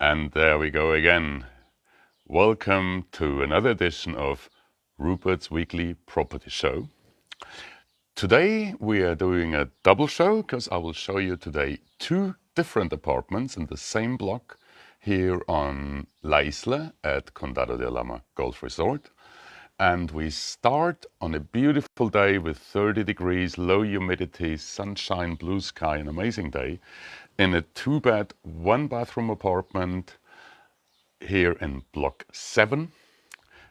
And there we go again. Welcome to another edition of Rupert's Weekly Property Show. Today we are doing a double show because I will show you today two different apartments in the same block here on La Isla at Condado de Alhama Golf Resort. And we start on a beautiful day with 30 degrees, low humidity, sunshine, blue sky, an amazing day in a 2-bed, 1-bathroom apartment here in block 7.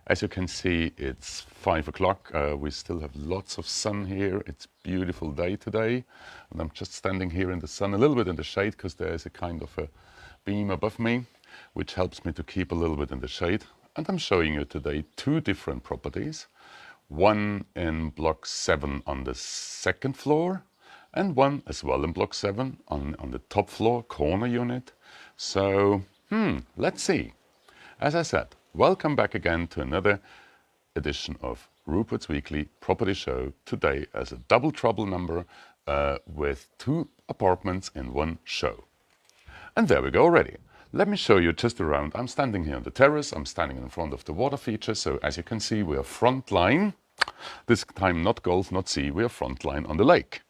As you can see, it's 5 o'clock. We still have lots of sun here. It's a beautiful day today. And I'm just standing here in the sun, a little bit in the shade, because there's a kind of a beam above me, which helps me to keep a little bit in the shade. And I'm showing you today two different properties. One in block 7 on the second floor, and one as well in block 7 on the top floor, corner unit. So, let's see. As I said, welcome back again to another edition of Rupert's Weekly Property Show. Today as a double trouble number with two apartments in one show. And there we go already. Let me show you just around. I'm standing here on the terrace. I'm standing in front of the water feature. So as you can see, we are front line. This time not golf, not sea. We are front line on the lake.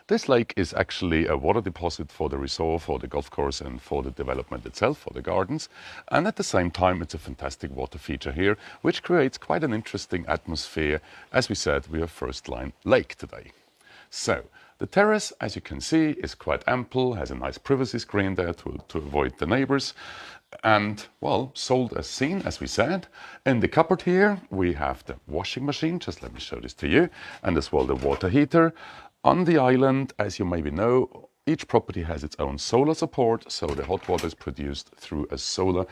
This lake is actually a water deposit for the resort, for the golf course, and for the development itself, for the gardens. And at the same time, it's a fantastic water feature here, which creates quite an interesting atmosphere. As we said, we are first line lake today. So, the terrace, as you can see, is quite ample, has a nice privacy screen there to avoid the neighbors. And, well, sold as seen, as we said. In the cupboard here, we have the washing machine. Just let me show this to you. And as well the water heater. On the island, as you maybe know, each property has its own solar support, so the hot water is produced through a solar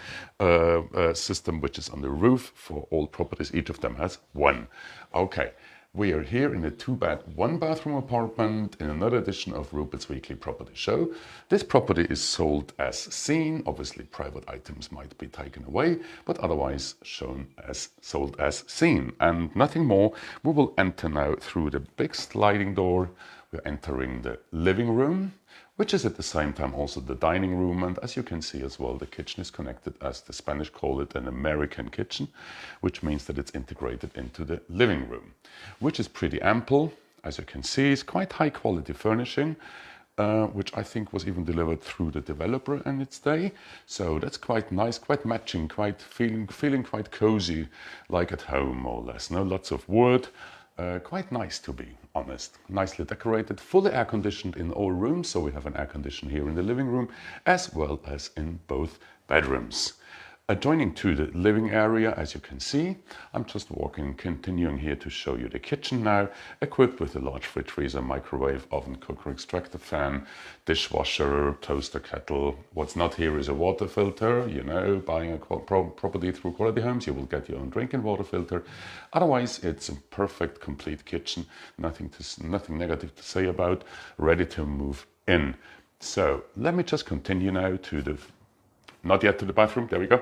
system which is on the roof for all properties. Each of them has one. Okay, we are here in a 2-bed, 1-bathroom apartment in another edition of Rupert's Weekly Property Show. This property is sold as seen. Obviously, private items might be taken away, but otherwise shown as sold as seen. And nothing more. We will enter now through the big sliding door. We're entering the living room, which is at the same time also the dining room. And as you can see as well, the kitchen is connected, as the Spanish call it, an American kitchen, which means that it's integrated into the living room, which is pretty ample. As you can see, it's quite high quality furnishing, which I think was even delivered through the developer in its day. So that's quite nice, quite matching, quite feeling quite cozy, like at home more or less. No, lots of wood. Quite nice, to be honest. Nicely decorated, fully air conditioned in all rooms. So we have an air conditioner here in the living room as well as in both bedrooms. Adjoining to the living area, as you can see, I'm just continuing here to show you the kitchen now, equipped with a large fridge, freezer, microwave, oven, cooker, extractor fan, dishwasher, toaster, kettle. What's not here is a water filter. You know, buying a property through Quality Homes, you will get your own drinking water filter. Otherwise, it's a perfect, complete kitchen. Nothing negative to say about. Ready to move in. So let me just continue now to the not yet to the bathroom, there we go,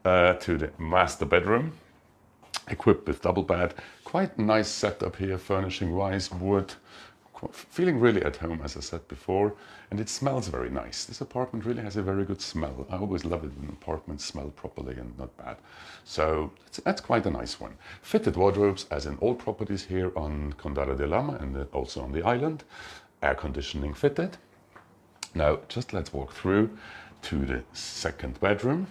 to the master bedroom, equipped with double bed. Quite nice setup here, furnishing-wise, wood, feeling really at home, as I said before, and it smells very nice. This apartment really has a very good smell. I always love it when apartments smell properly and not bad. So that's quite a nice one. Fitted wardrobes, as in all properties here on Condado de Alhama and also on the island. Air conditioning fitted. Now, just let's walk through to the second bedroom.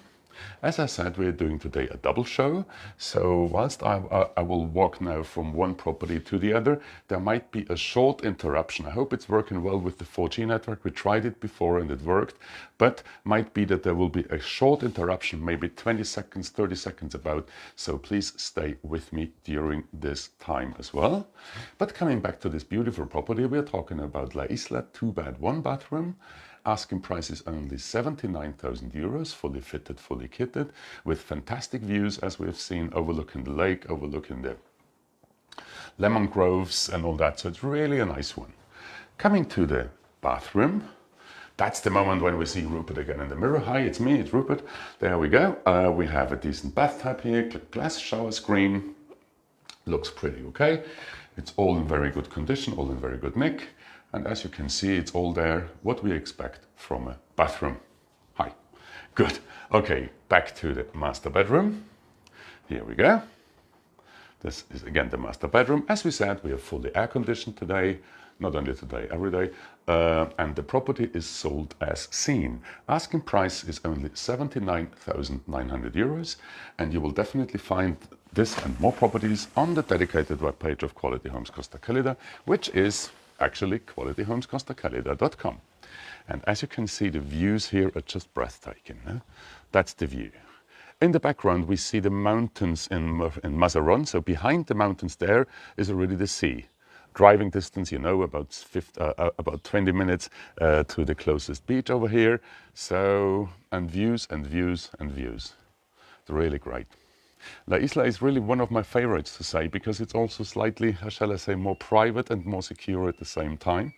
As I said, we're doing today a double show. So whilst I will walk now from one property to the other, there might be a short interruption. I hope it's working well with the 4G network. We tried it before and it worked, but might be that there will be a short interruption, maybe 20 seconds, 30 seconds about. So please stay with me during this time as well. But coming back to this beautiful property, we're talking about La Isla, 2-bed, 1-bathroom. Asking price is only 79,000 euros, fully fitted, fully kitted, with fantastic views, as we've seen, overlooking the lake, overlooking the lemon groves and all that. So it's really a nice one. Coming to the bathroom, that's the moment when we see Rupert again in the mirror. Hi, it's me, it's Rupert. There we go. We have a decent bathtub here, glass shower screen. Looks pretty okay. It's all in very good condition, all in very good nick. And as you can see, it's all there, what we expect from a bathroom. Hi. Good. Okay, back to the master bedroom. Here we go. This is again the master bedroom. As we said, we are fully air conditioned today. Not only today, every day. And the property is sold as seen. Asking price is only 79,900 euros. And you will definitely find this and more properties on the dedicated webpage of Quality Homes Costa Calida, which is actually qualityhomescostacalida.com. And as you can see, the views here are just breathtaking. No? That's the view. In the background, we see the mountains in Mazaron. So behind the mountains there is already the sea. Driving distance, you know, about 20 minutes to the closest beach over here. So, and views and views and views. It's really great. La Isla is really one of my favorites to say because it's also slightly, how shall I say, more private and more secure at the same time.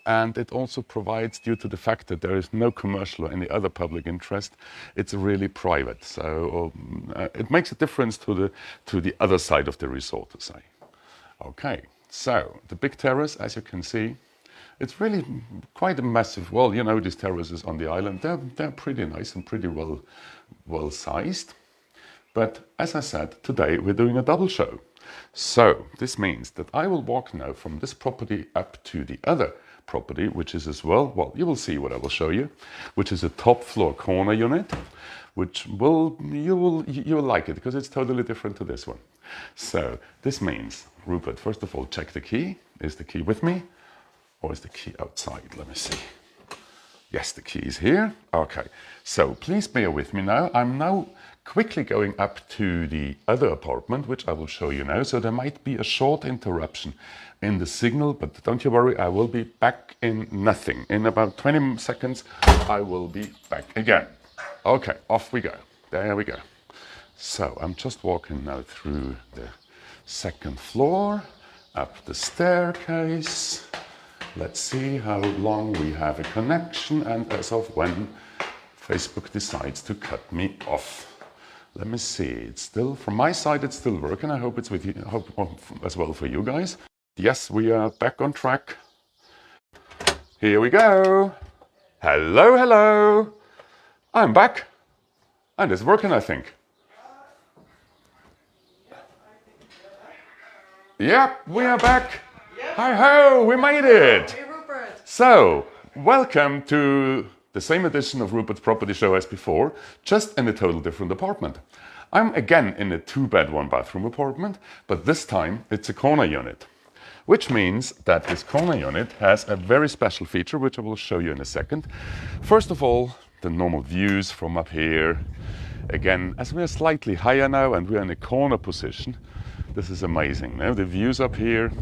And it also provides, due to the fact that there is no commercial or any other public interest, it's really private. So it makes a difference to the other side of the resort, to say. Okay, so the big terrace, as you can see, it's really quite a massive. Well, you know, these terraces on the island, they're pretty nice and pretty well sized. But as I said, today we're doing a double show. So this means that I will walk now from this property up to the other property, which is as well, you will see what I will show you, which is a top floor corner unit, which you will like it because it's totally different to this one. So this means, Rupert, first of all, check the key. Is the key with me or is the key outside? Let me see. Yes, the key is here. Okay, so please bear with me now. I'm now quickly going up to the other apartment, which I will show you now. So there might be a short interruption in the signal, but don't you worry, I will be back in nothing. In about 20 seconds, I will be back again. Okay, off we go. There we go. So I'm just walking now through the second floor, up the staircase. Let's see how long we have a connection and as of when Facebook decides to cut me off. Let me see, it's still, from my side, it's still working. I hope it's with you, I hope as well for you guys. Yes, we are back on track. Here we go. Hello, hello. I'm back. And it's working, I think. Yep, we are back. Yep. Hi ho, we made it. Hey, Rupert. So, welcome to the same edition of Rupert's Property Show as before, just in a total different apartment. I'm again in a 2-bed, 1-bathroom apartment, but this time it's a corner unit, which means that this corner unit has a very special feature, which I will show you in a second. First of all, the normal views from up here. Again, as we are slightly higher now and we're in a corner position, this is amazing. Now the views up here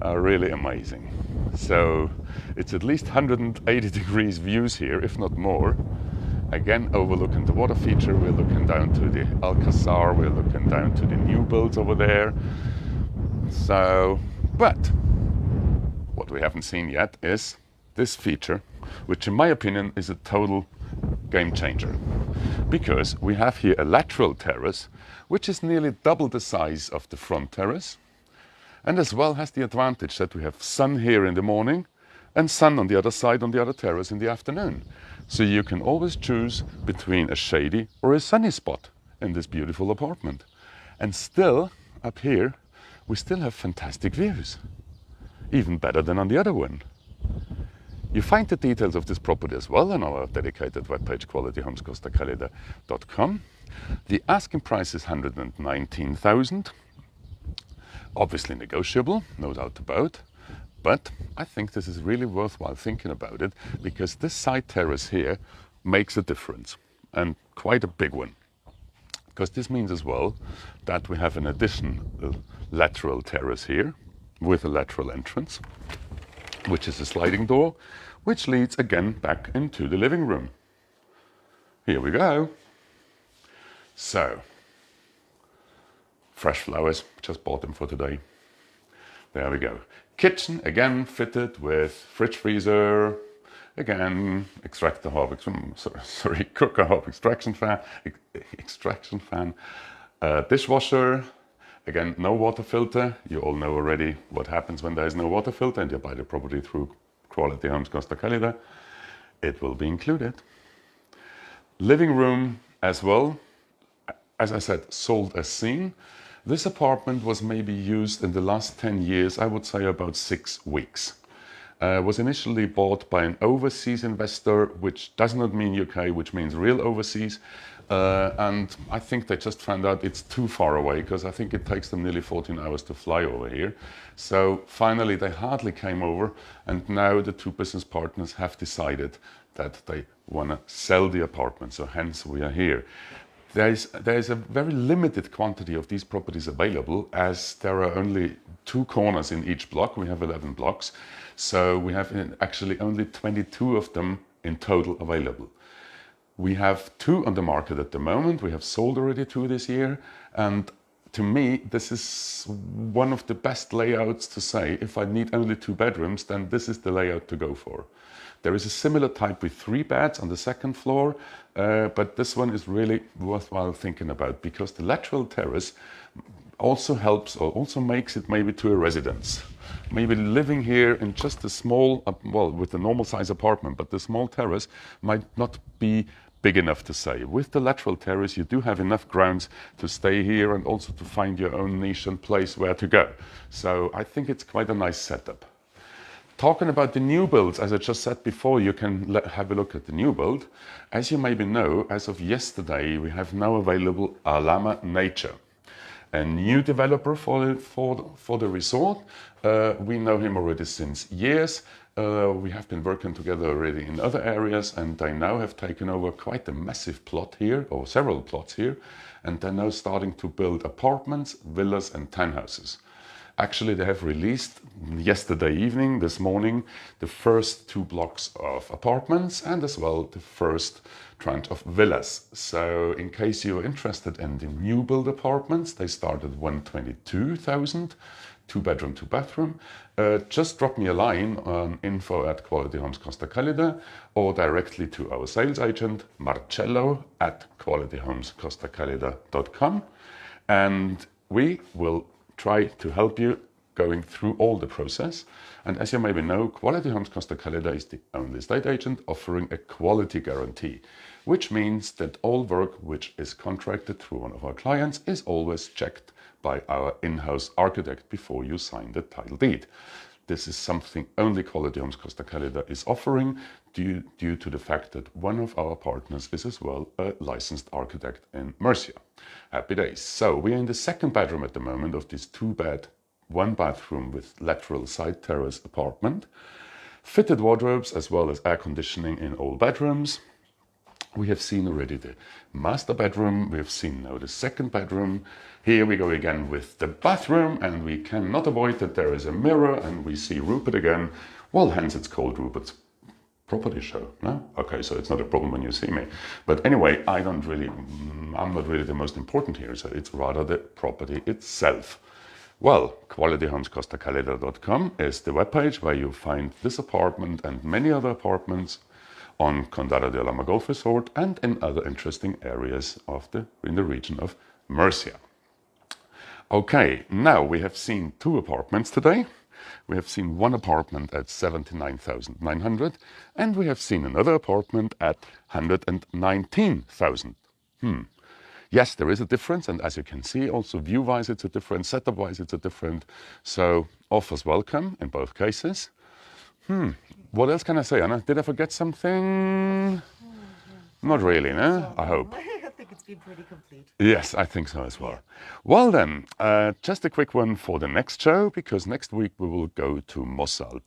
are really amazing. So it's at least 180 degrees views here, if not more. Again, overlooking the water feature, we're looking down to the Alcazar, we're looking down to the new builds over there. So, but what we haven't seen yet is this feature, which in my opinion is a total game changer. Because we have here a lateral terrace, which is nearly double the size of the front terrace. And as well has the advantage that we have sun here in the morning and sun on the other side on the other terrace in the afternoon. So you can always choose between a shady or a sunny spot in this beautiful apartment. And still, up here, we still have fantastic views. Even better than on the other one. You find the details of this property as well on our dedicated webpage, qualityhomescostacalida.com. The asking price is 119,000. Obviously negotiable, no doubt about. But I think this is really worthwhile thinking about it because this side terrace here makes a difference, and quite a big one. Because this means as well that we have an additional lateral terrace here with a lateral entrance, which is a sliding door, which leads again back into the living room. Here we go. So, fresh flowers, just bought them for today. There we go. Kitchen, again, fitted with fridge freezer. Again, cooker hob extraction fan. Dishwasher. Again, no water filter. You all know already what happens when there is no water filter and you buy the property through Quality Homes Costa Calida. It will be included. Living room as well, as I said, sold as seen. This apartment was maybe used in the last 10 years, I would say about 6 weeks. Was initially bought by an overseas investor, which does not mean UK, which means real overseas. And I think they just found out it's too far away, because I think it takes them nearly 14 hours to fly over here. So finally they hardly came over, and now the two business partners have decided that they want to sell the apartment, so hence we are here. There is a very limited quantity of these properties available, as there are only 2 corners in each block. We have 11 blocks, so we have actually only 22 of them in total available. We have 2 on the market at the moment. We have sold already 2 this year, and to me this is one of the best layouts to say, if I need only 2 bedrooms, then this is the layout to go for. There is a similar type with 3 beds on the second floor, but this one is really worthwhile thinking about, because the lateral terrace also helps, or also makes it maybe to a residence. Maybe living here in just a small, well, with a normal size apartment, but the small terrace might not be big enough to say. With the lateral terrace, you do have enough grounds to stay here and also to find your own niche and place where to go. So I think it's quite a nice setup. Talking about the new builds, as I just said before, you can have a look at the new build. As you maybe know, as of yesterday, we have now available Alhama Nature, a new developer for the resort. We know him already since years. We have been working together already in other areas, and they now have taken over quite a massive plot here, or several plots here, and they're now starting to build apartments, villas and townhouses. Actually, they have released yesterday evening, this morning, the first 2 blocks of apartments, and as well the first tranche of villas. So in case you're interested in the new build apartments, they start at 122,000, 2 bedroom, 2 bathroom. Just drop me a line on info@Quality Homes Costa Calida, or directly to our sales agent, Marcello @qualityhomescostacalida.com, and we will try to help you going through all the process. And as you maybe know, Quality Homes Costa Calida is the only estate agent offering a quality guarantee, which means that all work which is contracted through one of our clients is always checked by our in-house architect before you sign the title deed. This is something only Quality Homes Costa Calida is offering, due to the fact that one of our partners is as well a licensed architect in Murcia. Happy days. So we are in the second bedroom at the moment of this 2-bed, 1-bathroom with lateral side terrace apartment. Fitted wardrobes as well as air conditioning in all bedrooms. We have seen already the master bedroom. We have seen now the second bedroom. Here we go again with the bathroom, and we cannot avoid that there is a mirror, and we see Rupert again. Well, hence it's called Rupert's property show, no? Okay, so it's not a problem when you see me. But anyway, I'm not really the most important here, so it's rather the property itself. Well, qualityhomescostacalida.com is the webpage where you find this apartment and many other apartments on Condado de Alhama Golf Resort and in other interesting areas in the region of Murcia. Okay, now we have seen 2 apartments today. We have seen one apartment at 79,900, and we have seen another apartment at 119,000. Yes, there is a difference, and as you can see, also view-wise it's a different, setup-wise it's a different. So offers welcome in both cases. What else can I say, Anna? Did I forget something? Not really, no? I hope. I think it's been pretty complete. Yes, I think so as well. Well then, just a quick one for the next show, because next week we will go to Murcia,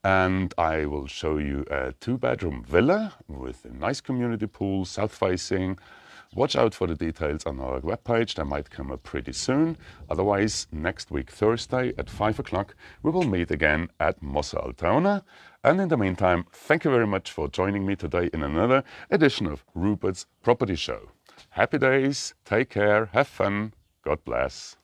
and I will show you a 2-bedroom villa with a nice community pool, south-facing. Watch out for the details on our webpage. They might come up pretty soon. Otherwise, next week, Thursday at 5 o'clock, we will meet again at Murcia. And in the meantime, thank you very much for joining me today in another edition of Rupert's Property Show. Happy days, take care, have fun, God bless.